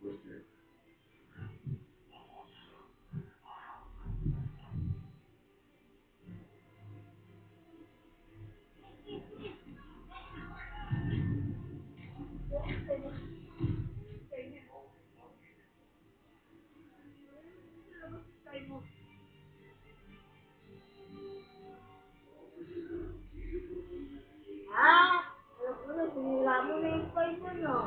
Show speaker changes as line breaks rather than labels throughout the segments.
Ah, alam ko na, sinira mo na yung pay mo, no?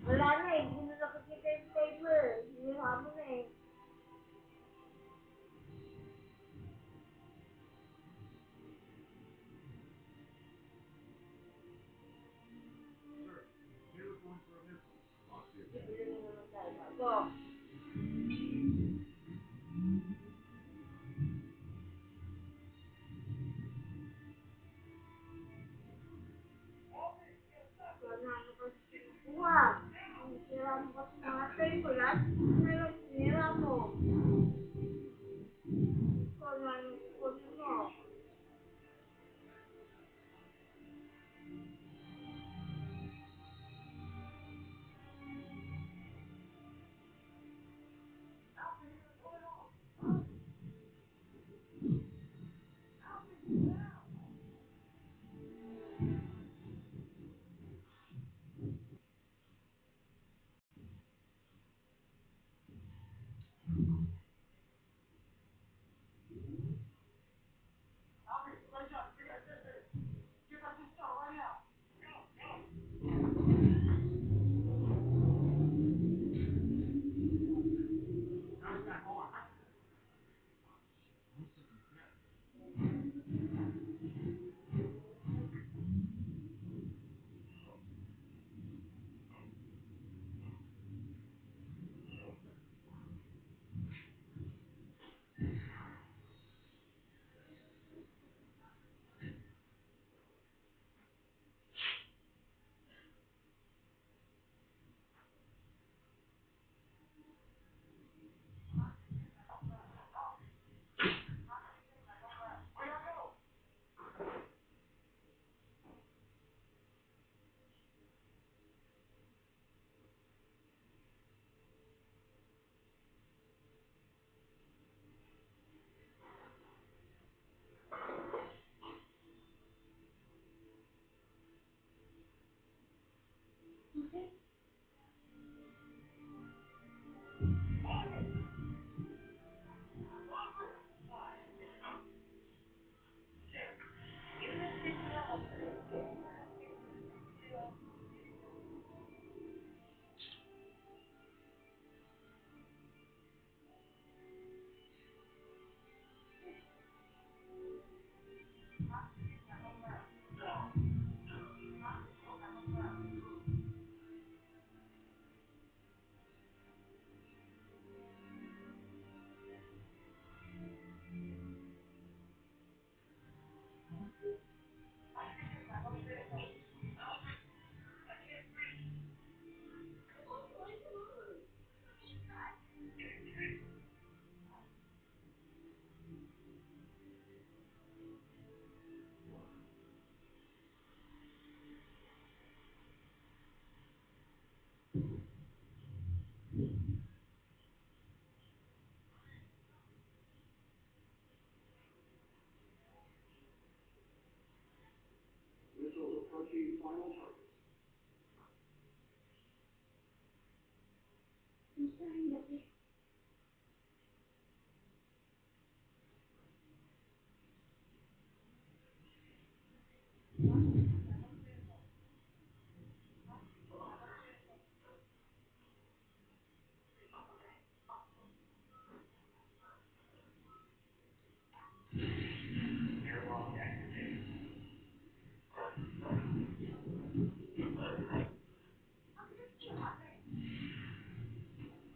Wala na eh, hindi na nakikita yung pay mo eh. Sinira mo na eh. Bibili na naman tayo bago. Wala na kasi kinukuha. Sinira mo kasi mga pay mo. Lahat na lang sinira mo. Wala nang kukunin mo.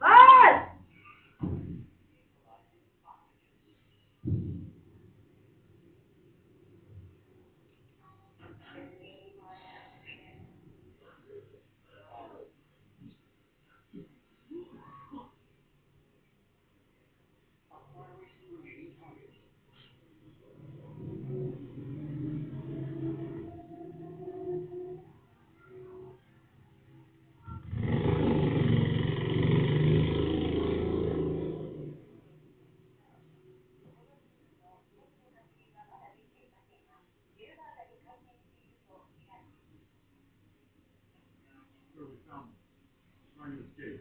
Hoy!
Okay.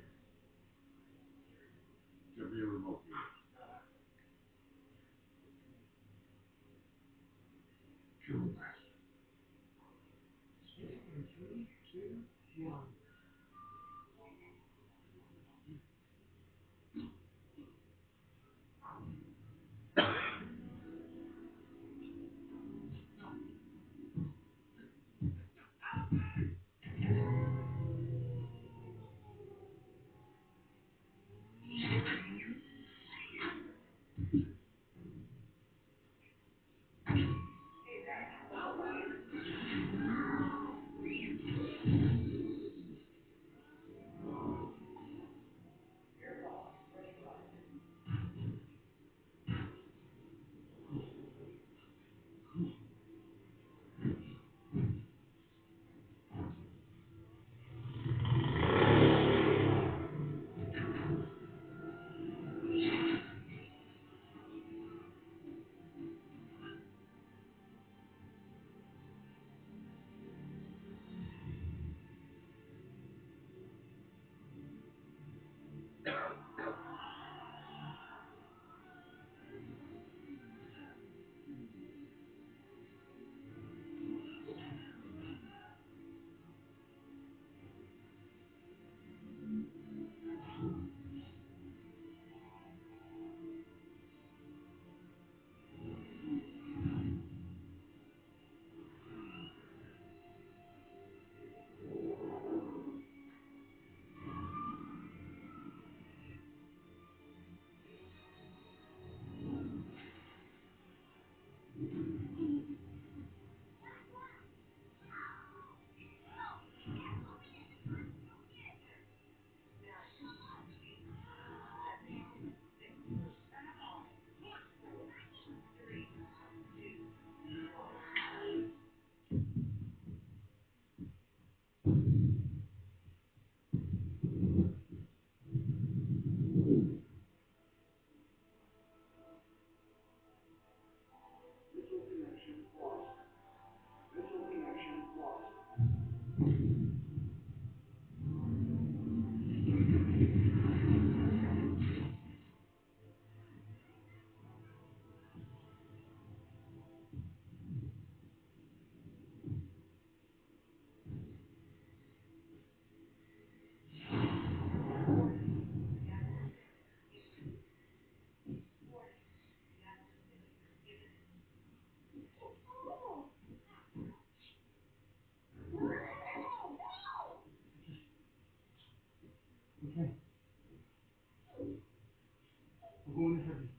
I'm going to help you.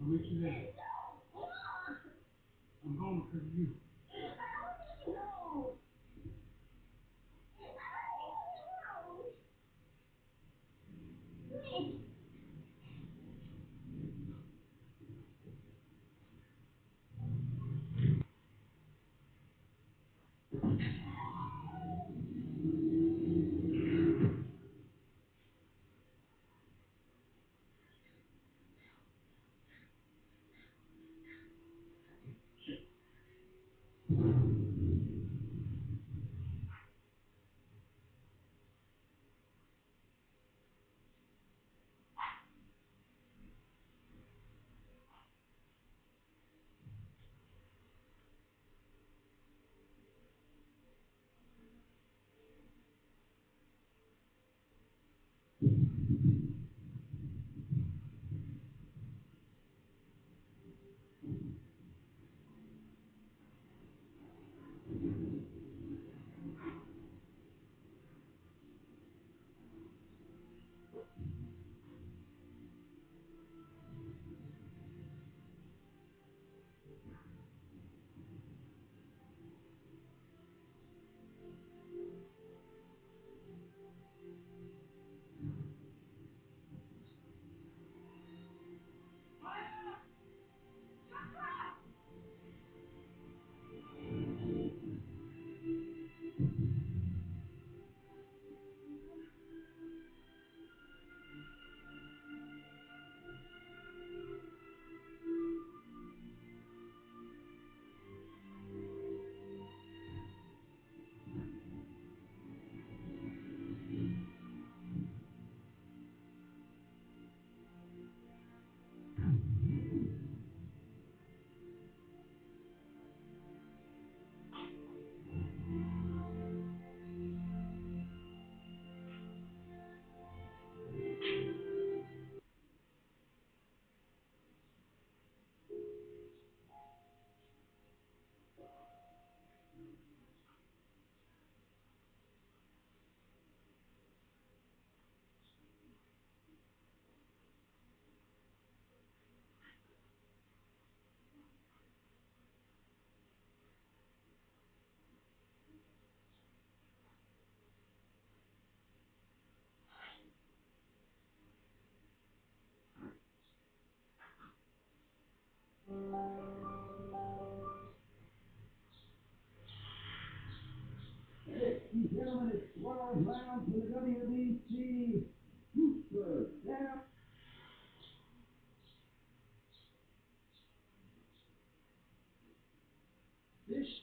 I'll meet you there. I'm going because of you.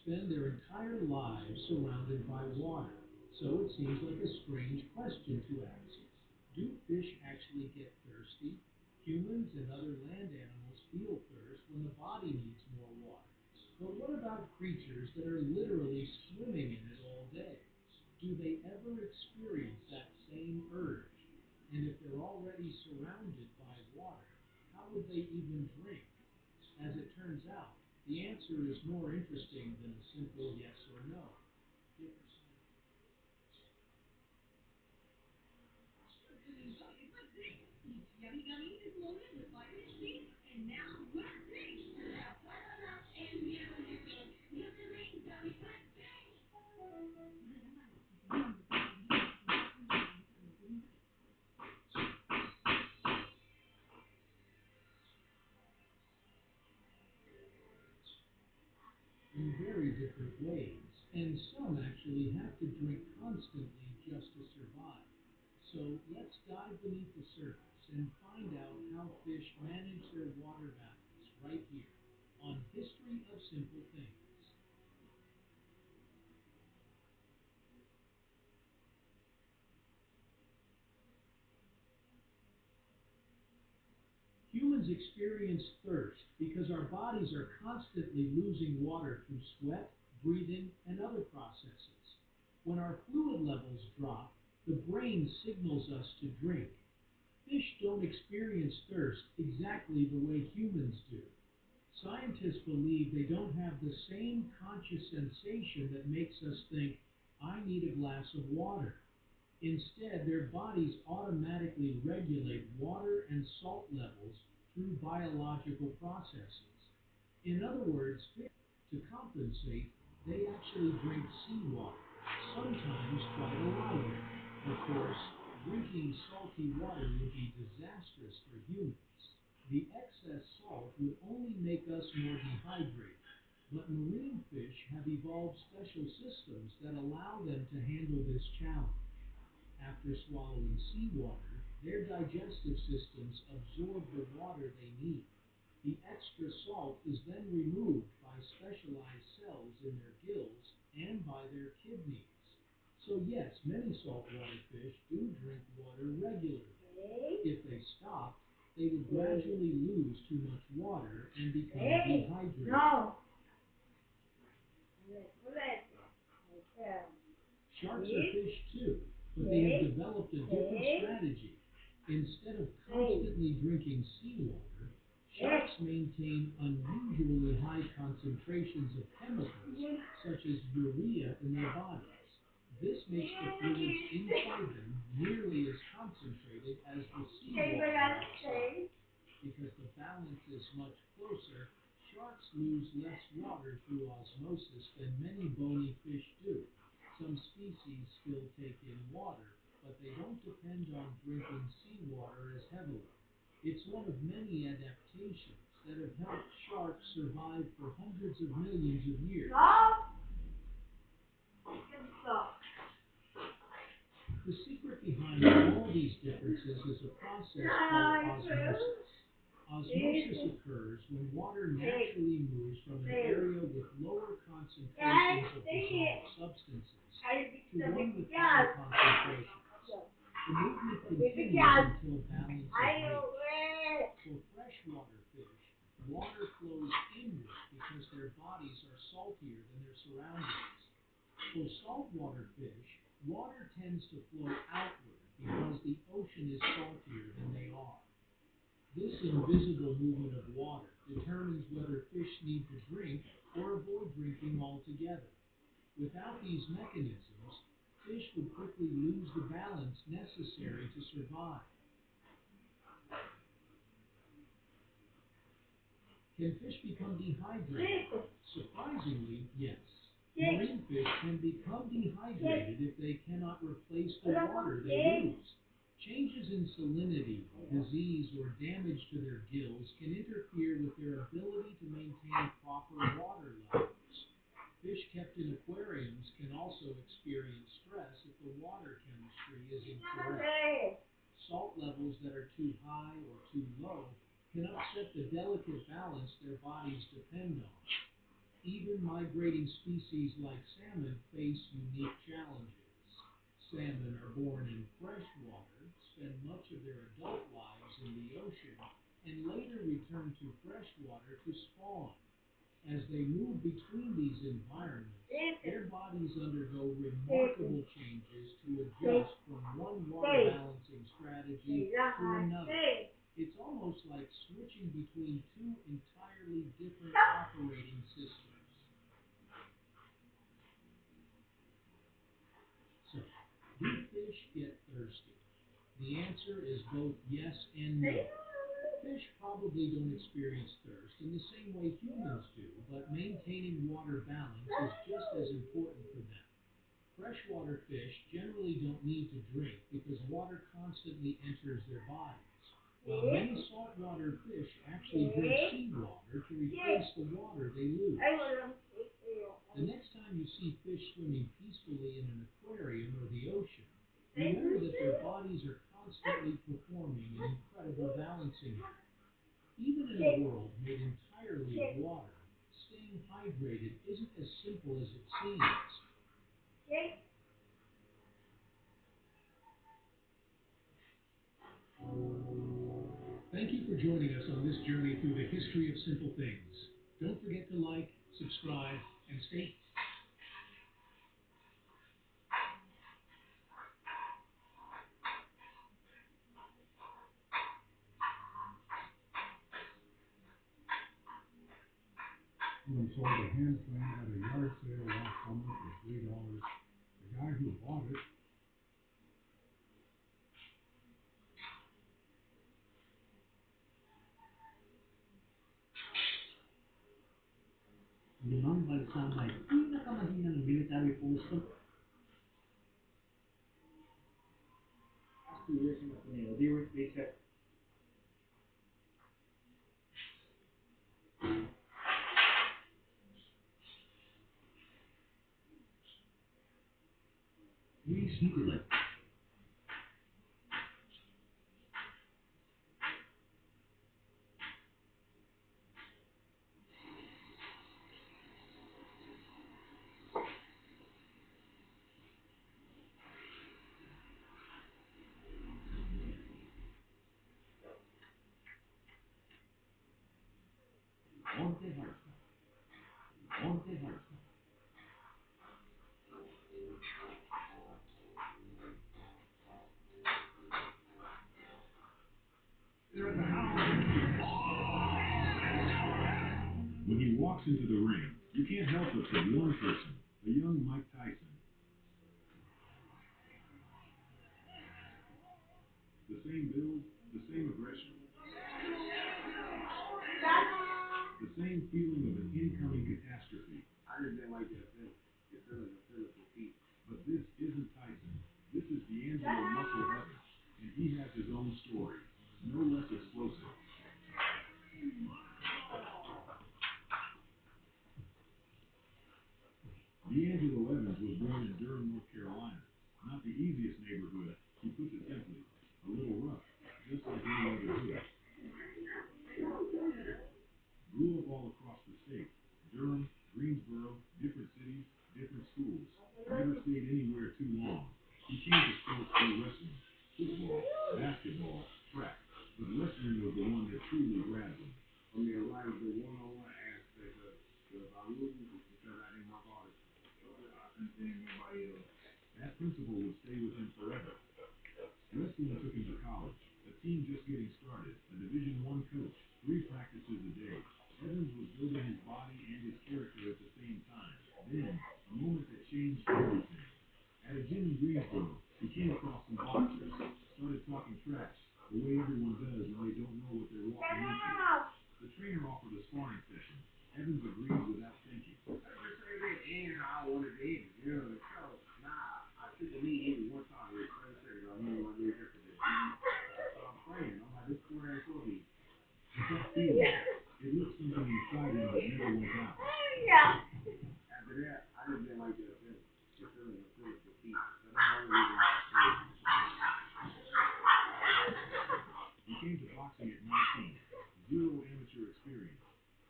spend their entire lives surrounded by water. So it seems like a strange question to ask. Do fish actually get thirsty? Humans and other land animals feel thirst when the body needs more water. But what about creatures that are literally swimming in it all day? Do they ever experience that same urge? And if they're already surrounded by water, how would they even drink? As it turns out, the answer is more interesting than a simple yes or no. In very different ways, and some actually have to drink constantly just to survive. So let's dive beneath the surface and find out how fish manage their water balance right here on History of Simple Things. Humans experience thirst because our bodies are constantly losing water through sweat, breathing, and other processes. When our fluid levels drop, the brain signals us to drink. Fish don't experience thirst exactly the way humans do. Scientists believe they don't have the same conscious sensation that makes us think, I need a glass of water. Instead, their bodies automatically regulate water and salt levels through biological processes. In other words, fish, to compensate, they actually drink seawater, sometimes quite a lot of it. Of course, drinking salty water would be disastrous for humans. The excess salt would only make us more dehydrated. But marine fish have evolved special systems that allow them to handle this challenge. After swallowing seawater, their digestive systems absorb the water they need. The extra salt is then removed by specialized cells in their gills and by their kidneys. So yes, many saltwater fish do drink water regularly. If they stopped, they would gradually lose too much water and become dehydrated.
No.
Sharks are fish too, but they have developed a different strategy. Instead of constantly drinking seawater, sharks maintain unusually high concentrations of chemicals, such as urea, in their bodies. This makes the fluids inside them nearly as concentrated as the seawater outside. Because the balance is much closer, sharks lose less water through osmosis than many bony fish do. Some species still take in water, but they don't depend on drinking seawater as heavily. It's one of many adaptations that have helped sharks survive for hundreds of millions of years. The secret behind all these differences is a process called osmosis. Osmosis occurs when water naturally moves from an area with lower concentrations of dissolved substances to one with higher concentrations. The movement continues until balance is reached. For freshwater fish, water flows inward because their bodies are saltier than their surroundings. For saltwater fish, water tends to flow outward because the ocean is saltier than they are. This invisible movement of water determines whether fish need to drink or avoid drinking altogether. Without these mechanisms, fish would quickly lose the balance necessary to survive. Can fish become dehydrated? Surprisingly, yes. Marine fish can become dehydrated if they cannot replace the water they lose. Changes in salinity, disease, or damage to their gills can interfere with their ability to maintain proper water levels. Fish kept in aquariums can also experience stress if the water chemistry is incorrect. Salt levels that are too high or too low can upset the delicate balance their bodies depend on. Even migrating species like salmon face unique challenges. Salmon are born in fresh water, spend much of their adult lives in the ocean, and later return to fresh water to spawn. As they move between these environments, their bodies undergo remarkable changes to adjust from one water balancing strategy to another. It's almost like switching between two entirely different operating systems. So, do fish get thirsty? The answer is both yes and no. Fish probably don't experience thirst in the same way humans do, but maintaining water balance is just as important for them. Freshwater fish generally don't need to drink because water constantly enters their bodies, while many saltwater fish actually drink seawater to replace the water they lose. The next time you see fish swimming peacefully in an aquarium or the ocean, remember that their bodies are constantly performing an incredible balancing act. Even in a world made entirely of water, staying hydrated isn't as simple as it seems. Thank you for joining us on this journey through the history of simple things. Don't forget to like, subscribe, and stay.
Someone sold a hand plane at a yard sale last summer for $3. The guy who bought it
limang bansang may pinakamahinang military force sa last 2 years in Ateneo. They said we sneaker like Monte Harsa. Monte Harsa.
they're at the house. When he walks into the ring, you can't help but see one person, a young Mike Tyson. The same build, the same aggression, the same feeling of an incoming catastrophe. I just didn't like that feeling. It feeling defeat. But this isn't Tyson. This is D'Angelo Muscle Evans, and he has his own story, no less explosive. D'Angelo Evans was born in Durham, North Carolina. Not the easiest neighborhood, he puts it simply. A little rough, just like any other hood. Grew up all across the state. Durham, Greensboro, different cities, different schools. Never stayed anywhere too long. He came to sports through wrestling, football, basketball, track. But wrestling was the one that truly grabbed him. I mean, like the one-on-one aspect of it. So if I lose, it's because I didn't work hard. I couldn't see anybody else. That principle would stay with him forever. Wrestling took him to college, a team just getting started, a Division I coach, 3 practices a day. Evans was building his body and his character at the same time. Then, a moment that changed everything. At a gym in Greensboro, he came across some boxers, started talking trash, the way everyone does when they don't know what they're walking into. The trainer offered a sparring session. Evans agreed without thinking. I just say they end how I wanted to end. You know, so, nah, I took a knee in one time with 7 seconds. I remember my knee yesterday. So I'm praying. I'm like, this sport ain't for me. But that feeling, it lit something inside him that never went out. After that, I just didn't like that feeling. The feeling of defeat. So that's the only reason why I stayed. He came to boxing at 19. Zero amateur experience.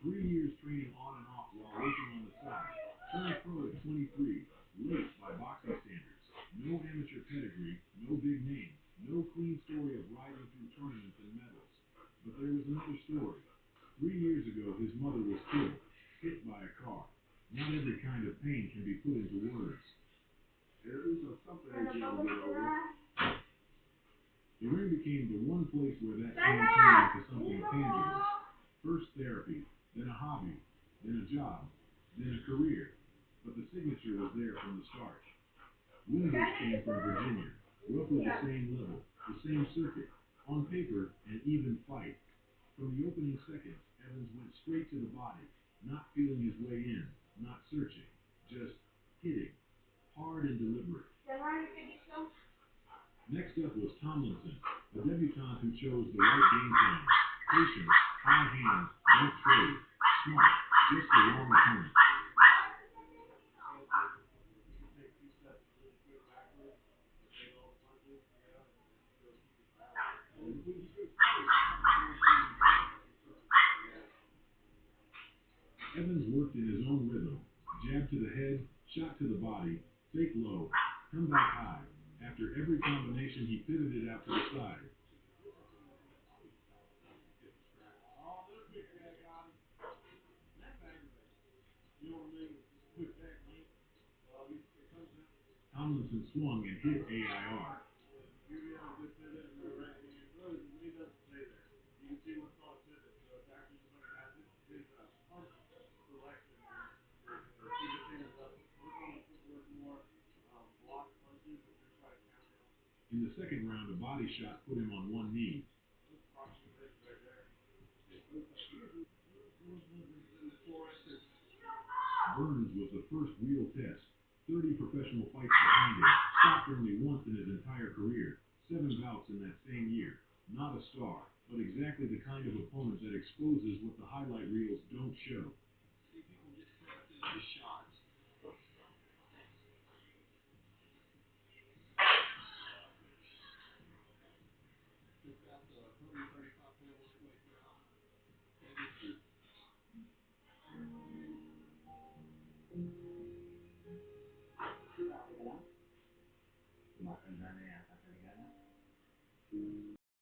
3 years training on and off while working on the pedigree, no big name, no clean story of riding through tournaments and medals. But there was another story. 3 years ago, his mother was killed, hit by a car. Not every kind of pain can be put into words.
There's something that you don't get over.
The ring became the one place where that pain turned into something tangible. First therapy, then a hobby, then a job, then a career. But the signature was there from the start. Wimbush came from Virginia, grew up with the same level, the same circuit, on paper, an even fight. From the opening seconds, Evans went straight to the body, not feeling his way in, not searching, just hitting, hard and deliberate. Next up was Tomlinson, a debutante who chose the right game plan. Patient, high hands, don't trade, smart, just the wrong opponent. Evans worked in his own rhythm. Jab to the head, shot to the body, fake low, come back high. After every combination, he pivoted out to the side. Tomlinson swung and hit AIR. In the second round, a body shot put him on one knee. Burns was the first real test. 30 professional fights behind him, stopped only once in his entire career. 7 bouts in that same year. Not a star, but exactly the kind of opponent that exposes what the highlight reels don't show.